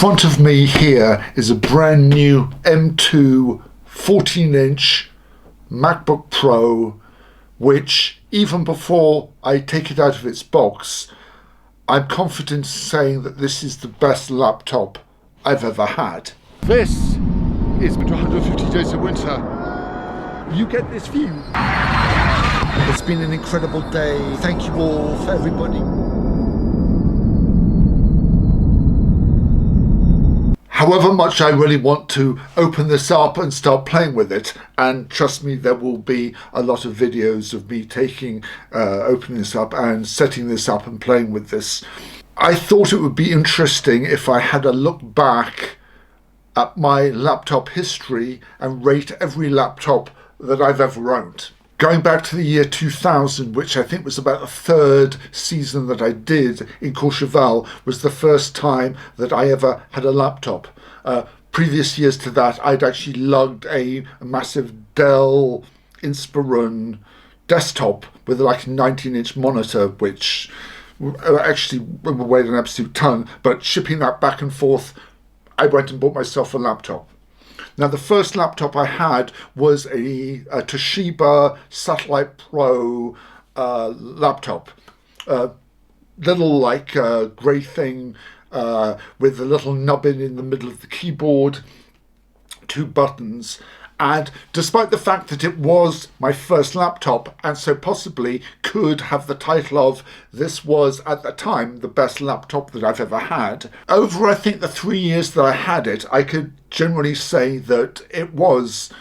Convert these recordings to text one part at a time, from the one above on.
front of me here is a brand new M2 14-inch MacBook Pro, which even before I take it out of its box, I'm confident saying that this is the best laptop I've ever had. This is 250 Days of Winter. You get this view. It's been an incredible day. Thank you all for everybody. However much I really want to open this up and start playing with it, and trust me, there will be a lot of videos of me opening this up and setting this up and playing with this. I thought it would be interesting if I had a look back at my laptop history and rate every laptop that I've ever owned. Going back to the year 2000, which I think was about the third season that I did in Courchevel, was the first time that I ever had a laptop. Previous years to that, I'd actually lugged a massive Dell Inspiron desktop with like a 19-inch monitor, which actually weighed an absolute ton. But shipping that back and forth, I went and bought myself a laptop. Now, the first laptop I had was a Toshiba Satelite Pro laptop. Little like grey thing with a little nubbin in the middle of the keyboard, 2 buttons. And despite the fact that it was my first laptop, and so possibly could have the title of this was at the time the best laptop that I've ever had, over I think the 3 years that I had it, I could generally say that it was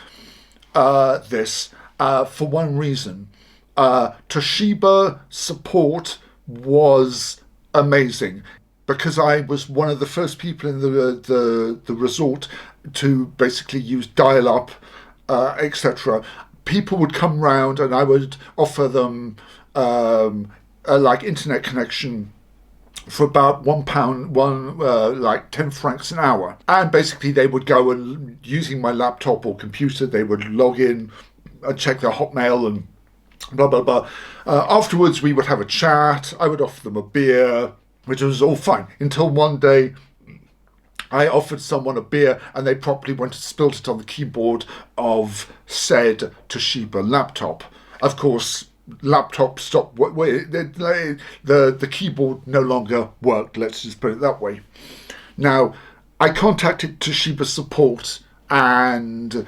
this for one reason. Toshiba support was amazing, because I was one of the first people in the resort to basically use dial-up, etc. People would come round and I would offer them like internet connection for about £1, like 10 francs an hour. And basically they would go and, using my laptop or computer, they would log in and check their Hotmail and blah, blah, blah. Afterwards we would have a chat. I would offer them a beer, which was all fine, until one day I offered someone a beer and they properly went and spilled it on the keyboard of said Toshiba laptop. Of course, laptop stopped. The keyboard no longer worked, let's just put it that way. Now, I contacted Toshiba support and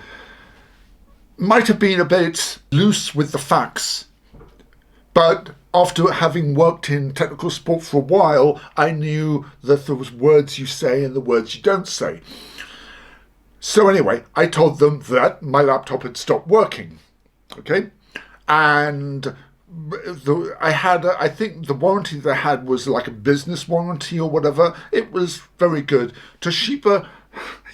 might have been a bit loose with the facts, but after having worked in technical support for a while, I knew that there was words you say and the words you don't say. So anyway, I told them that my laptop had stopped working, okay? And I think the warranty that I had was like a business warranty or whatever. It was very good. Toshiba,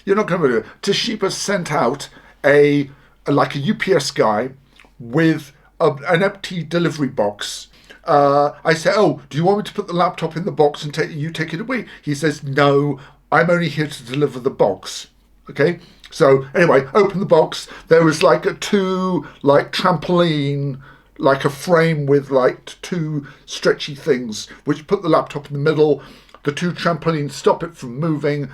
you're not going to believe it, Toshiba sent out a UPS guy with an empty delivery box. I said, oh, do you want me to put the laptop in the box and you take it away? He says, no, I'm only here to deliver the box. Okay, so anyway, open the box. There was like a 2 like trampoline, like a frame with like 2 stretchy things, which put the laptop in the middle. The 2 trampolines stop it from moving.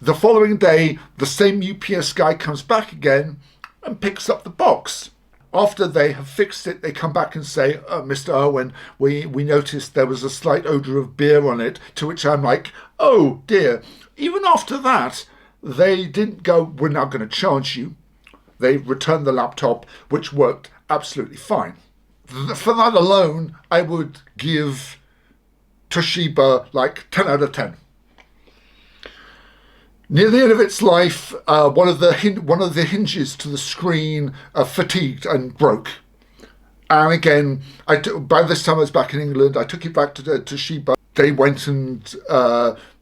The following day, the same UPS guy comes back again and picks up the box. After they have fixed it, they come back and say, Mr. Owen, we noticed there was a slight odour of beer on it, to which I'm like, oh dear. Even after that, they didn't go, we're now going to charge you. They returned the laptop, which worked absolutely fine. For that alone, I would give Toshiba like 10 out of 10. Near the end of its life, one of the hinges to the screen fatigued and broke. And again, by this time I was back in England. I took it back to Toshiba. They went and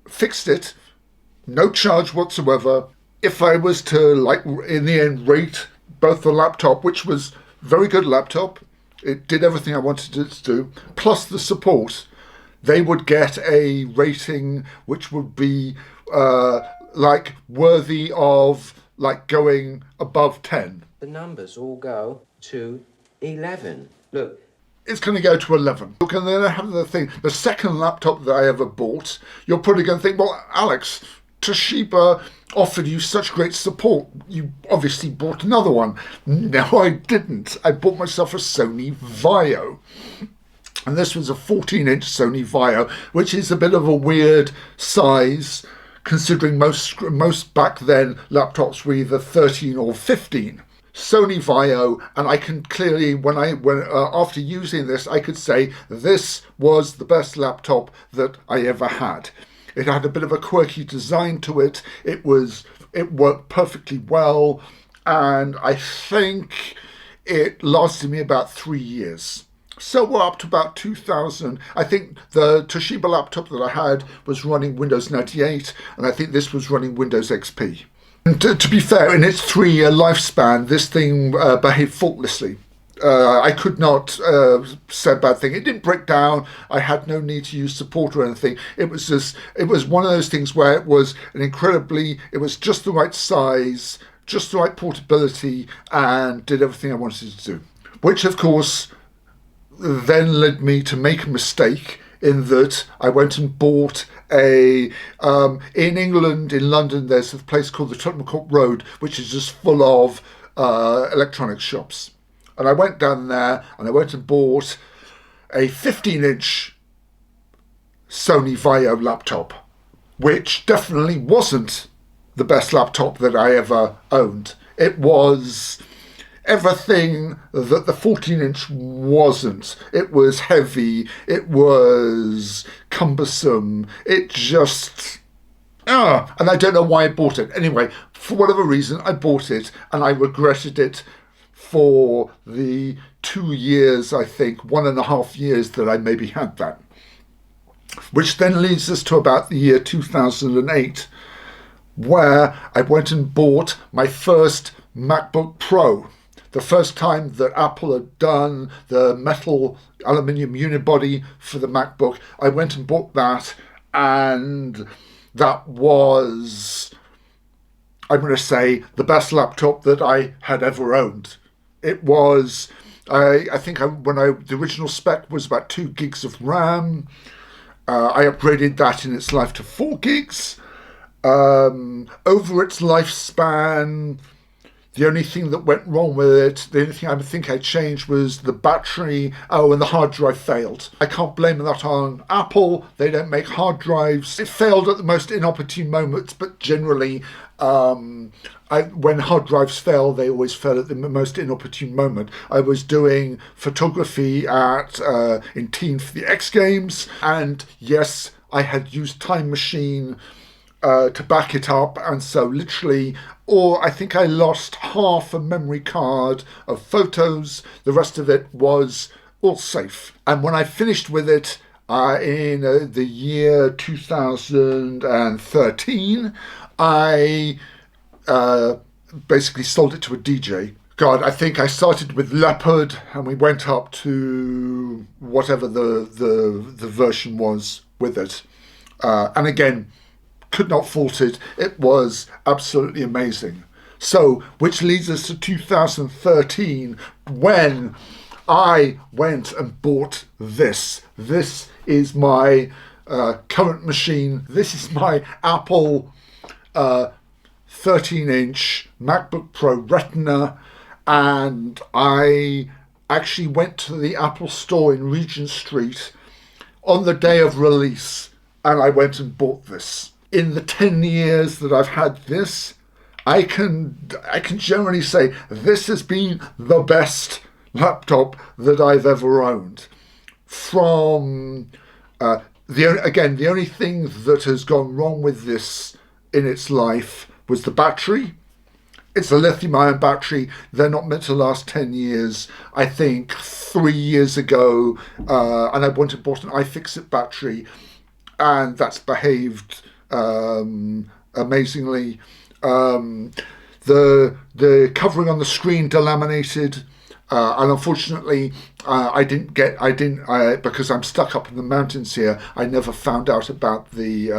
fixed it, no charge whatsoever. If I was to, like, in the end, rate both the laptop, which was very good laptop, it did everything I wanted it to do, plus the support, they would get a rating which would be like worthy of like going above 10. The numbers all go to 11. Look, it's going to go to 11. And then I have the thing, the second laptop that I ever bought, you're probably going to think, well, Alex, Toshiba offered you such great support. You obviously bought another one. No, I didn't. I bought myself a Sony Vaio. And this was a 14-inch Sony Vaio, which is a bit of a weird size, considering most back then laptops were either 13 or 15. Sony Vaio, and I can clearly, after using this, I could say this was the best laptop that I ever had. It had a bit of a quirky design to it. It worked perfectly well, and I think it lasted me about 3 years. So we're up to about 2000. I think the Toshiba laptop that I had was running Windows 98, and I think this was running Windows XP. And to be fair, in its 3-year lifespan, this thing behaved faultlessly. I could not say a bad thing. It didn't break down. I had no need to use support or anything. It was one of those things where it was just the right size, just the right portability, and did everything I wanted to do. Which, of course, then led me to make a mistake in that I went and bought in England, in London, there's a place called the Tottenham Court Road, which is just full of electronics shops. And I went down there and I went and bought a 15-inch Sony Vaio laptop, which definitely wasn't the best laptop that I ever owned. It was everything that the 14-inch wasn't. It was heavy, it was cumbersome, it just... and I don't know why I bought it. Anyway, for whatever reason, I bought it and I regretted it for the 2 years, I think, 1.5 years that I maybe had that. Which then leads us to about the year 2008, where I went and bought my first MacBook Pro. The first time that Apple had done the metal aluminium unibody for the MacBook, I went and bought that, and that was, I'm going to say, the best laptop that I had ever owned. It was, I think the original spec was about 2 gigs of RAM. I upgraded that in its life to 4 gigs. Over its lifespan, the only thing that went wrong with it, the only thing I think I changed was the battery. Oh, and the hard drive failed. I can't blame that on Apple. They don't make hard drives. It failed at the most inopportune moments, but generally, when hard drives fail, they always fail at the most inopportune moment. I was doing photography in Teen for the X Games, and yes, I had used Time Machine to back it up, and so literally, I think I lost half a memory card of photos. The rest of it was all safe. And when I finished with it in the year 2013, I basically sold it to a DJ. God, I think I started with Leopard, and we went up to whatever the version was with it. And again, could not fault it. It was absolutely amazing. So, which leads us to 2013, when I went and bought this. This is my current machine. This is my Apple 13-inch MacBook Pro Retina, and I actually went to the Apple store in Regent Street on the day of release, and I went and bought this. In the 10 years that I've had this, I can generally say this has been the best laptop that I've ever owned. From the only thing that has gone wrong with this in its life was the battery. It's a lithium-ion battery. They're not meant to last 10 years. I think 3 years ago, and I went and bought an iFixit battery, and that's behaved amazingly. The covering on the screen delaminated. And unfortunately, because I'm stuck up in the mountains here, I never found out about the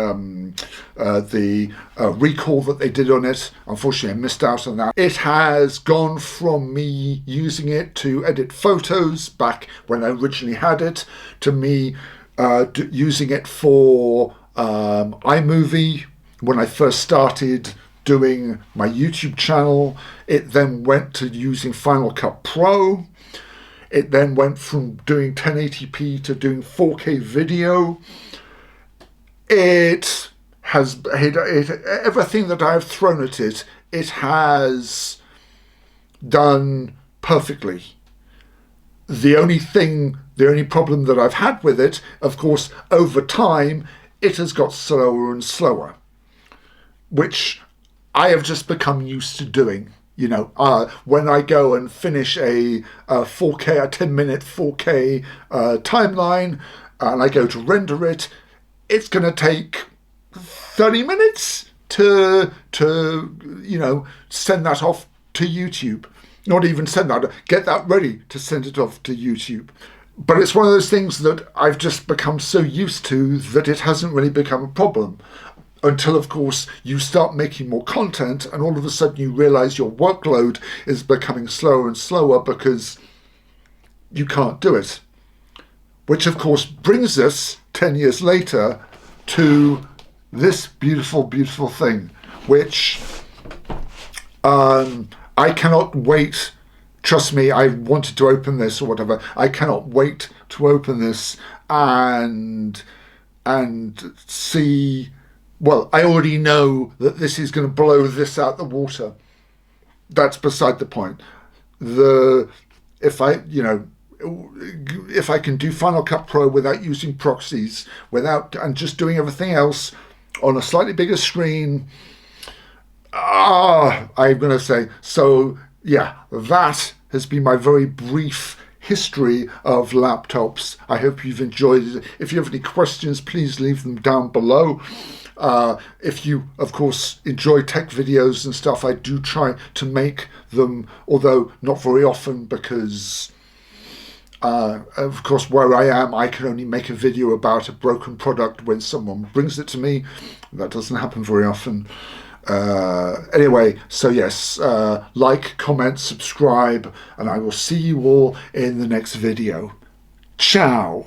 recall that they did on it. Unfortunately, I missed out on that. It has gone from me using it to edit photos back when I originally had it, to me using it for iMovie when I first started doing my YouTube channel. It then went to using Final Cut Pro. It then went from doing 1080p to doing 4K video. It has everything that I've thrown at it, it has done perfectly. The only problem that I've had with it, of course, over time, it has got slower and slower, which I have just become used to doing. When I go and finish a 10-minute 4K timeline, and I go to render it, it's going to take 30 minutes to send that off to YouTube. Not even send that, get that ready to send it off to YouTube. But it's one of those things that I've just become so used to that it hasn't really become a problem. Until, of course, you start making more content and all of a sudden you realize your workload is becoming slower and slower because you can't do it. Which, of course, brings us 10 years later to this beautiful, beautiful thing, which I cannot wait. Trust me, I wanted to open this or whatever. I cannot wait to open this and see. Well, I already know that this is going to blow this out the water. That's beside the point. If I can do Final Cut Pro without using proxies, and just doing everything else on a slightly bigger screen, I'm going to say, so yeah, that has been my very brief history of laptops. I hope you've enjoyed it. If you have any questions, please leave them down below. If you, of course, enjoy tech videos and stuff, I do try to make them, although not very often because, of course, where I am, I can only make a video about a broken product when someone brings it to me. That doesn't happen very often. Anyway, so yes, like, comment, subscribe, and I will see you all in the next video. Ciao!